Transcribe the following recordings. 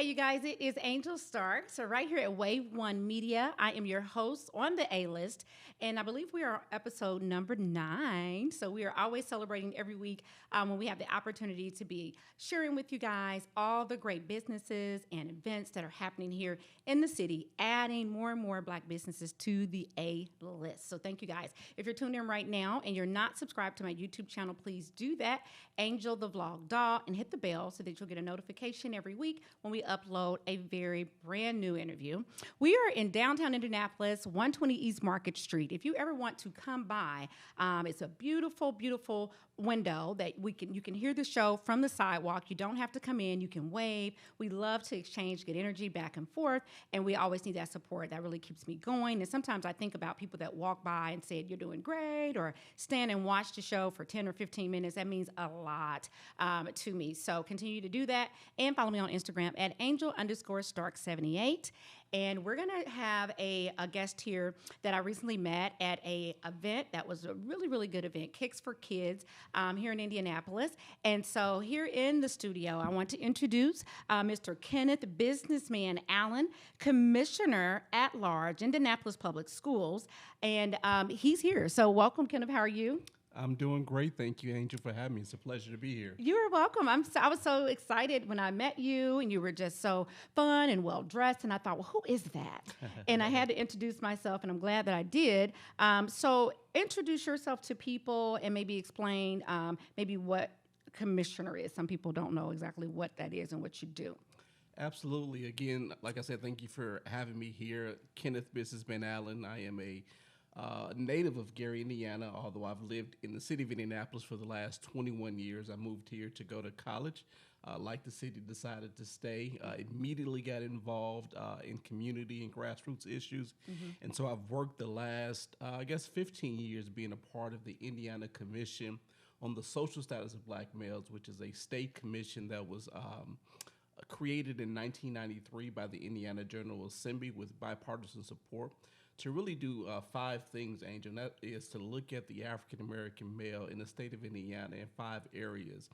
you guys, it is Angel Stark. So, right here at Wave One Media, I am your host on the A list, and I believe we are on episode number 9. So, we are always celebrating every week when we have the opportunity to be sharing with you guys all the great businesses and events that are happening here in the city, adding more and more Black businesses to the A list. So, thank you guys. If you're tuned in right now and you're not subscribed to my YouTube channel, please do that. Angel the Vlog Doll, and hit the bell so that you'll get a notification every week when we upload a very brand new interview. We are in downtown Indianapolis, 120 East Market Street. If you ever want to come by, it's a beautiful, beautiful window that you can hear the show from the sidewalk. You don't have to come in. You can wave. We love to exchange good energy back and forth, and we always need that support. That really keeps me going. And sometimes I think about people that walk by and said, "You're doing great," or stand and watch the show for 10 or 15 minutes. That means a lot to me. So continue to do that, and follow me on Instagram at angel_stark78. And we're going to have a guest here that I recently met at a event that was a really, really good event, Kicks for Kids, here in Indianapolis. And so here in the studio, I want to introduce Mr. Kenneth Biznessman Allen, Commissioner at Large, Indianapolis Public Schools. And he's here. So welcome, Kenneth. How are you? I'm doing great. Thank you, Angel, for having me. It's a pleasure to be here. You're welcome. I was so excited when I met you, and you were just so fun and well-dressed, and I thought, well, who is that? And I had to introduce myself, and I'm glad that I did. So introduce yourself to people and maybe explain maybe what commissioner is. Some people don't know exactly what that is and what you do. Absolutely. Again, like I said, thank you for having me here. Kenneth Businessman Allen. I am a native of Gary, Indiana, although I've lived in the city of Indianapolis for the last 21 years. I moved here to go to college. Like the city, decided to stay. Immediately got involved in community and grassroots issues. And so I've worked the last, 15 years being a part of the Indiana Commission on the Social Status of Black Males, which is a state commission that was created in 1993 by the Indiana General Assembly with bipartisan support to really do 5 things, Angel, and that is to look at the African-American male in the state of Indiana in 5 areas: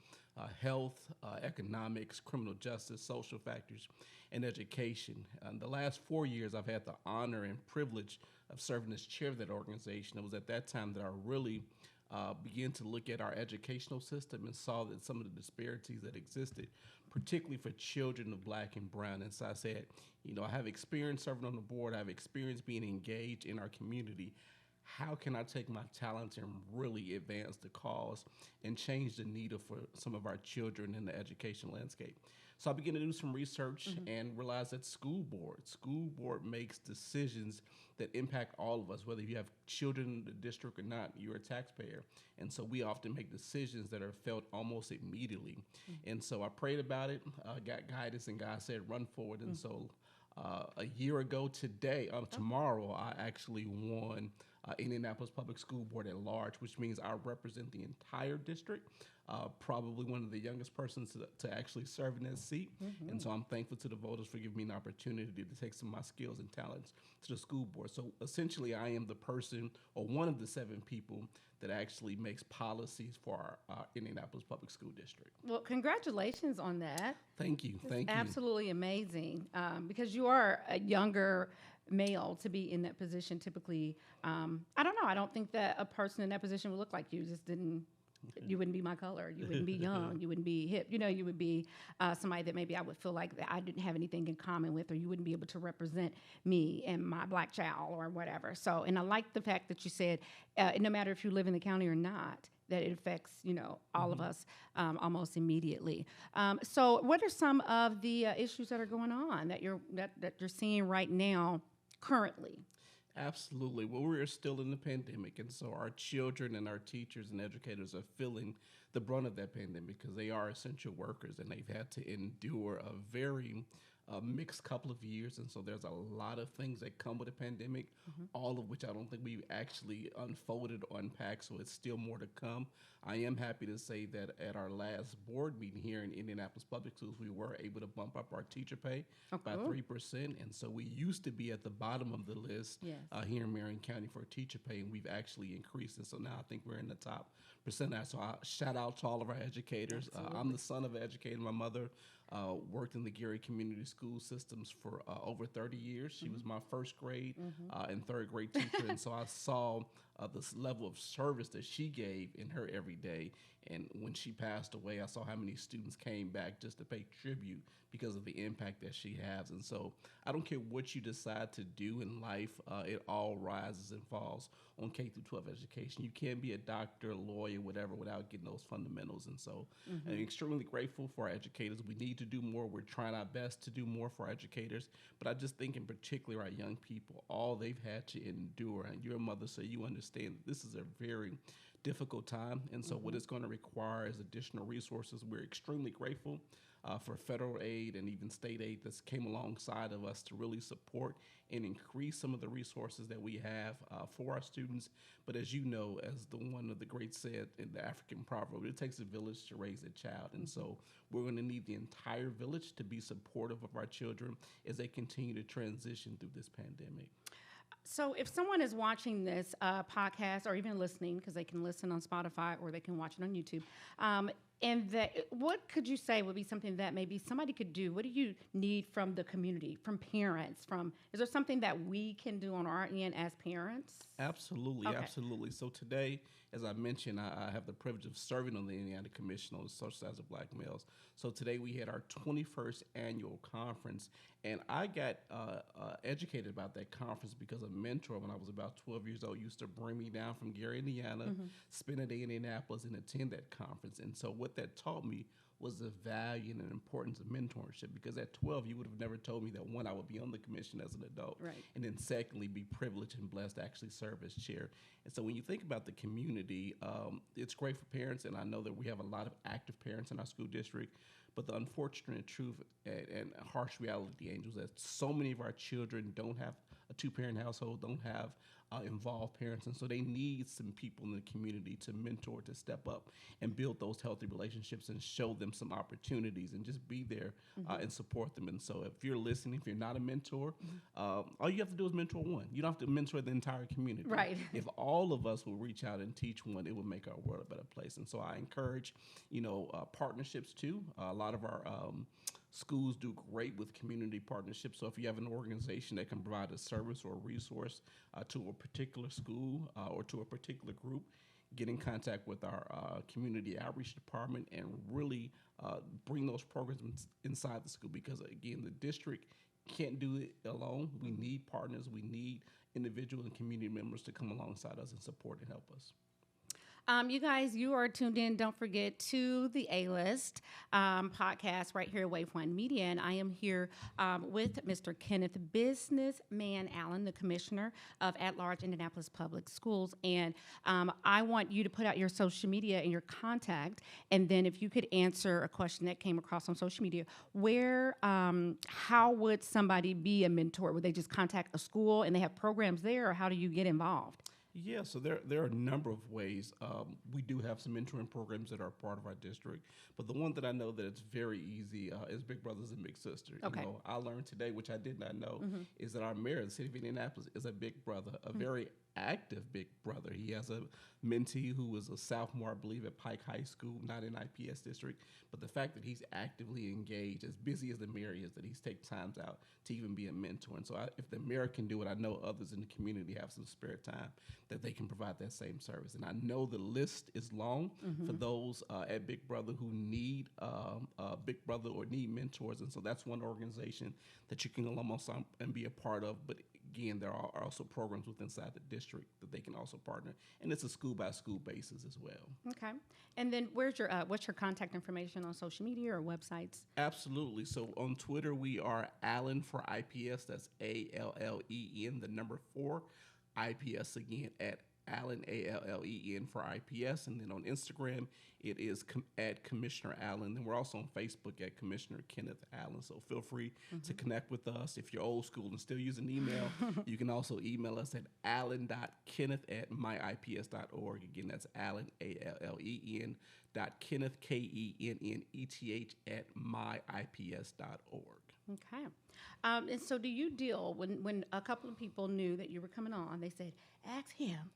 health, economics, criminal justice, social factors, and education. In the last 4 years, I've had the honor and privilege of serving as chair of that organization. It was at that time that I really began to look at our educational system and saw that some of the disparities that existed, particularly for children of Black and brown. And so I said, I have experience serving on the board. I have experience being engaged in our community. How can I take my talents and really advance the cause and change the needle for some of our children in the education landscape? So I began to do some research and realized that school board makes decisions that impact all of us, whether you have children in the district or not. You're a taxpayer. And so we often make decisions that are felt almost immediately. And so I prayed about it, got guidance, and God said, run forward. And so a year ago today, tomorrow, I actually won Indianapolis Public School Board at Large, which means I represent the entire district. Probably one of the youngest persons to actually serve in that seat. And so I'm thankful to the voters for giving me an opportunity to take some of my skills and talents to the school board. So essentially, I am the person, or one of the 7 people, that actually makes policies for our Indianapolis Public School District. Well, congratulations on that. Thank you. Thank you. Absolutely amazing, because you are a younger male to be in that position. Typically, I don't know. I don't think that a person in that position would look like you. Just didn't. You wouldn't be my color. You wouldn't be young. You wouldn't be hip. You would be somebody that maybe I would feel like that I didn't have anything in common with, or you wouldn't be able to represent me and my Black child or whatever. So, and I like the fact that you said, no matter if you live in the county or not, that it affects, all of us almost immediately. So what are some of the issues that are going on that you're seeing right now currently? Absolutely. Well, we're still in the pandemic, and so our children and our teachers and educators are feeling the brunt of that pandemic because they are essential workers, and they've had to endure a very mixed couple of years. And so there's a lot of things that come with a pandemic, all of which I don't think we've actually unfolded or unpacked, so it's still more to come. I am happy to say that at our last board meeting here in Indianapolis Public Schools, we were able to bump up our teacher pay by 3%. And so we used to be at the bottom of the list here in Marion County for teacher pay, and we've actually increased. And so now I think we're in the top percentile. So I shout out to all of our educators. I'm the son of an educator. My mother worked in the Gary community school systems for over 30 years. She was my first grade and third grade teacher. And so I saw this level of service that she gave in her everyday. And when she passed away, I saw how many students came back just to pay tribute because of the impact that she has. And so I don't care what you decide to do in life, it all rises and falls on K through 12 education. You can't be a doctor, a lawyer, whatever, without getting those fundamentals. And so I'm extremely grateful for our educators. We need to do more. We're trying our best to do more for our educators. But I just think in particular our young people, all they've had to endure, and you're a mother, so you understand that this is a very difficult time. And so what it's going to require is additional resources. We're extremely grateful for federal aid and even state aid that's came alongside of us to really support and increase some of the resources that we have for our students. But as you know, as the one of the greats said in the African proverb, it takes a village to raise a child. And so we're going to need the entire village to be supportive of our children as they continue to transition through this pandemic. So if someone is watching this podcast or even listening, because they can listen on Spotify or they can watch it on YouTube, what could you say would be something that maybe somebody could do? What do you need from the community, from parents? Is there something that we can do on our end as parents? Absolutely, Okay. absolutely. So today, as I mentioned, I have the privilege of serving on the Indiana Commission on the Social Status of Black Males. So today we had our 21st annual conference, and I got educated about that conference because a mentor when I was about 12 years old used to bring me down from Gary, Indiana, spend a day in Indianapolis, and attend that conference. And so what that taught me was the value and the importance of mentorship, because at 12, you would have never told me that, one, I would be on the commission as an adult, Right. and then secondly, be privileged and blessed to actually serve as chair. And so when you think about the community, it's great for parents, and I know that we have a lot of active parents in our school district, but the unfortunate truth and harsh reality, Angels, that so many of our children don't have a two-parent household, don't have involved parents, and so they need some people in the community to mentor, to step up and build those healthy relationships and show them some opportunities and just be there and support them. And so if you're listening, if you're not a mentor, all you have to do is mentor one. You don't have to mentor the entire community. Right. If all of us will reach out and teach one, it will make our world a better place. And so I encourage, partnerships too. A lot of our schools do great with community partnerships. So if you have an organization that can provide a service or a resource to a particular school or to a particular group, get in contact with our community outreach department and really bring those programs inside the school, because again, the district can't do it alone. We need partners. We need individual and community members to come alongside us and support and help us. You guys, you are tuned in. Don't forget to the A-List podcast right here at Wave One Media. And I am here with Mr. Kenneth Biznessman Allen, the Commissioner of At-Large Indianapolis Public Schools. And I want you to put out your social media and your contact. And then if you could answer a question that came across on social media, how would somebody be a mentor? Would they just contact a school and they have programs there, or how do you get involved? Yeah, so there are a number of ways. We do have some mentoring programs that are part of our district, but the one that I know that it's very easy is Big Brothers and Big Sisters. Okay. I learned today, which I did not know, is that our mayor of the city of Indianapolis is a big brother, a very active big brother. He has a mentee who was a sophomore, I believe, at Pike High School, not in IPS district, but the fact that he's actively engaged, as busy as the mayor is, that he's taken times out to even be a mentor. And so if the mayor can do it, I know others in the community have some spare time that they can provide that same service. And I know the list is long for those at Big Brother who need Big Brother or need mentors. And so that's one organization that you can almost and be a part of. But again, there are also programs within inside the district that they can also partner. And it's a school-by-school basis as well. Okay. And then what's your contact information on social media or websites? Absolutely. So on Twitter, we are Allen for IPS. That's ALLEN, the number 4. IPS again at Allen, ALLEN for IPS. And then on Instagram, it is at Commissioner Allen. And we're also on Facebook at Commissioner Kenneth Allen. So feel free to connect with us. If you're old school and still using email, you can also email us at allen.kenneth@myips.org. Again, that's Allen, ALLEN, .Kenneth, KENNETH @myips.org. Okay. And so do you deal, when a couple of people knew that you were coming on, they said, ask him,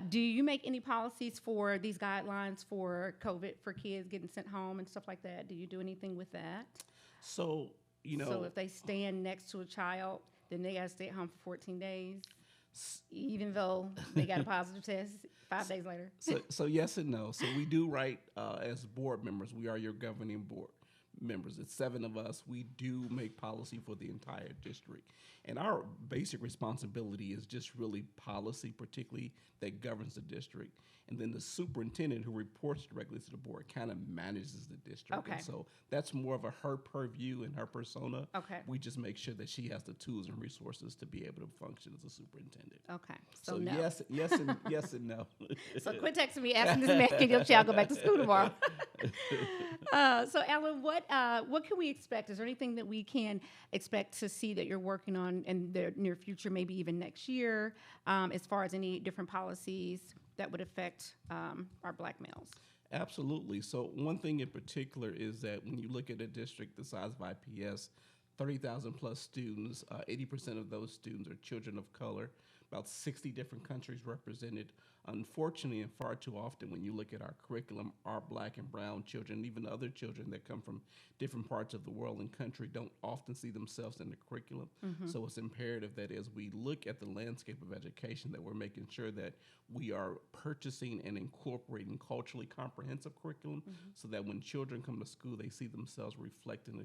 Do you make any policies for these guidelines for COVID for kids getting sent home and stuff like that? Do you do anything with that? So, So if they stand next to a child, then they got to stay at home for 14 days, even though they got a positive test 5 days later. So yes and no. So we do write as board members. We are your governing board members. It's 7 of us. We do make policy for the entire district. And our basic responsibility is just really policy, particularly that governs the district. And then the superintendent, who reports directly to the board, kind of manages the district. Okay. And so that's more of her purview and her persona. Okay. We just make sure that she has the tools and resources to be able to function as a superintendent. Okay. So no. yes and no. So quit texting me asking this man, can your child go back to school tomorrow? So Alan, what can we expect? Is there anything that we can expect to see that you're working on in the near future, maybe even next year, as far as any different policies that would affect our Black males? Absolutely. So one thing in particular is that when you look at a district the size of IPS, 30,000 plus students, 80% of those students are children of color, about 60 different countries represented. Unfortunately, and far too often when you look at our curriculum, our Black and brown children, even other children that come from different parts of the world and country, don't often see themselves in the curriculum. So it's imperative that as we look at the landscape of education, that we're making sure that we are purchasing and incorporating culturally comprehensive curriculum so that when children come to school, they see themselves reflecting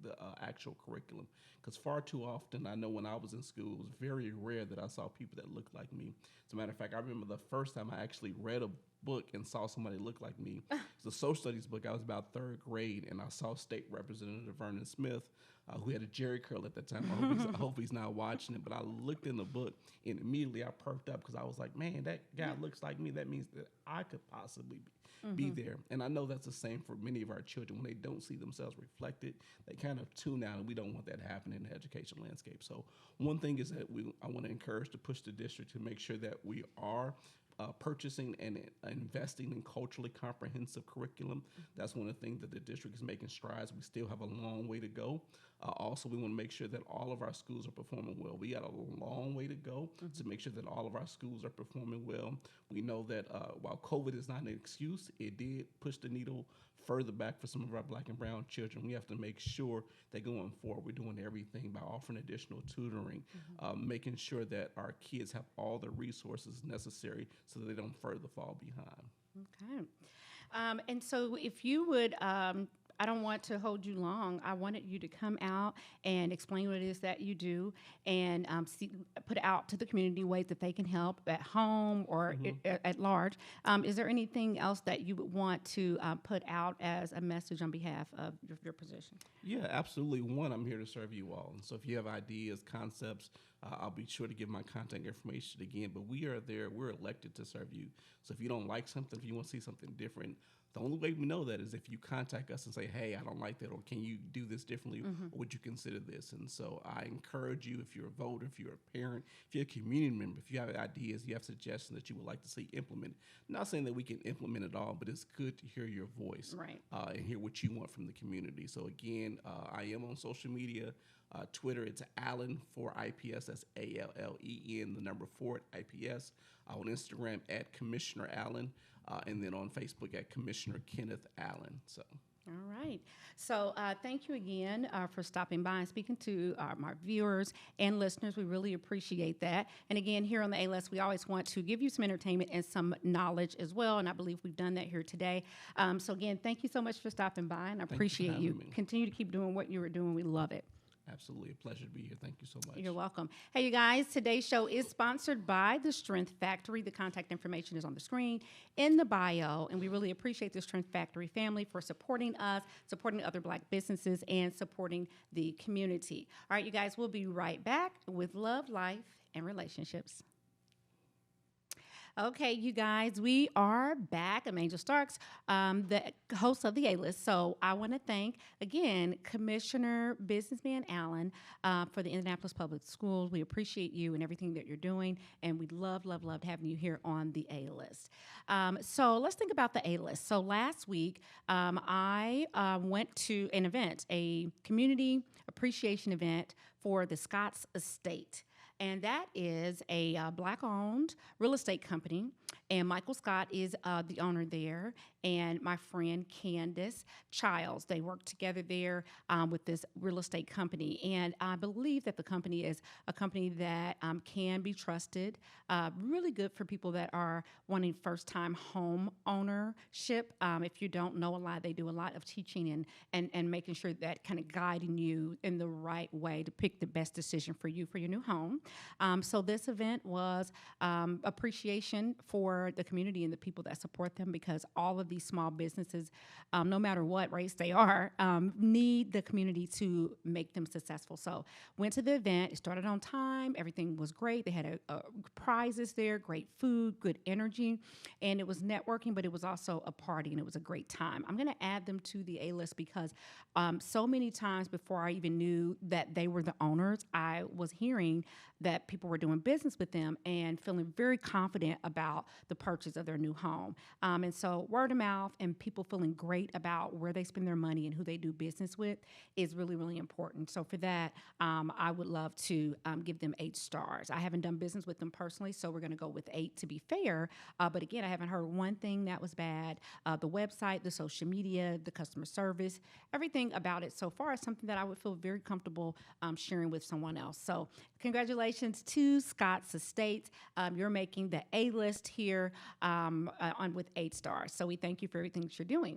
the actual curriculum. Because far too often, I know when I was in school, it was very rare that I saw people that looked like me. As a matter of fact, I remember the first time I actually read a book and saw somebody look like me. It's a social studies book. I was about 3rd grade, and I saw State Representative Vernon Smith, who had a Jerry curl at that time. I hope he's not watching it. But I looked in the book, and immediately I perked up because I was like, man, that guy looks like me. That means that I could possibly be there. And I know that's the same for many of our children. When they don't see themselves reflected, they kind of tune out, and we don't want that to happen in the education landscape. So one thing is that I want to encourage to push the district to make sure that we are purchasing and investing in culturally comprehensive curriculum. That's one of the things that the district is making strides. We still have a long way to go. Also, we want to make sure that all of our schools are performing well. We got a long way to go to make sure that all of our schools are performing well. We know that while COVID is not an excuse, it did push the needle further back for some of our Black and brown children. We have to make sure that going forward, we're doing everything by offering additional tutoring, making sure that our kids have all the resources necessary so that they don't further fall behind. Okay. And so if you would, I don't want to hold you long. I wanted you to come out and explain what it is that you do and put out to the community ways that they can help at home or at large. Is there anything else that you would want to put out as a message on behalf of your position? Yeah, absolutely. One, I'm here to serve you all. And so if you have ideas, concepts, I'll be sure to give my contact information again. But we are there. We're elected to serve you. So if you don't like something, if you want to see something different, the only way we know that is if you contact us and say, hey, I don't like that, or can you do this differently, or would you consider this? And so I encourage you, if you're a voter, if you're a parent, if you're a community member, if you have ideas, you have suggestions that you would like to see implemented. Not saying that we can implement it all, but it's good to hear your voice and hear what you want from the community. So again, I am on social media. Twitter, it's Allen for IPS. That's ALLEN, the number 4 at IPS. On Instagram at Commissioner Allen, and then on Facebook at Commissioner Kenneth Allen. So. All right. So thank you again for stopping by and speaking to my viewers and listeners. We really appreciate that. And again, here on the A-List, we always want to give you some entertainment and some knowledge as well. And I believe we've done that here today. So again, thank you so much for stopping by, and I appreciate you. Continue to keep doing what you were doing. We love it. Absolutely. A pleasure to be here. Thank you so much. You're welcome. Hey, you guys, today's show is sponsored by The Strength Factory. The contact information is on the screen in the bio, and we really appreciate the Strength Factory family for supporting us, supporting other Black businesses, and supporting the community. All right, you guys, we'll be right back with Love, Life, and Relationships. Okay, you guys, we are back. I'm Angel Starks, the host of the A-List. So I want to thank, again, Commissioner Biznessman Allen for the Indianapolis Public Schools. We appreciate you and everything that you're doing, and we love having you here on the A-List. So let's think about the A-List. So last week, I went to an event, a community appreciation event for the Scott's Estate. and that is a Black-owned real estate company. And Michael Scott is the owner there, and my friend Candace Childs. They work together there with this real estate company, and I believe that the company is a company that can be trusted. Really good for people that are wanting first-time home ownership. If you don't know a lot, they do a lot of teaching and making sure that kind of guiding you in the right way to pick the best decision for you for your new home. So this event was appreciation for the community and the people that support them, because all of these small businesses, no matter what race they are, need the community to make them successful. So went to the event. It started on time. Everything was great. They had prizes there, great food, good energy, and it was networking, but it was also a party, and it was a great time. I'm going to add them to the A-list because so many times before I even knew that they were the owners, I was hearing that people were doing business with them and feeling very confident about the purchase of their new home. And so word of mouth and people feeling great about where they spend their money and who they do business with is really, really important. So for that, I would love to give them 8 stars. I haven't done business with them personally, so we're going to go with 8 to be fair. But again, I haven't heard one thing that was bad. The website, the social media, the customer service, everything about it so far is something that I would feel very comfortable sharing with someone else. So congratulations to Scott's Estates. You're making the A-list here with 8 stars. So we thank you for everything that you're doing.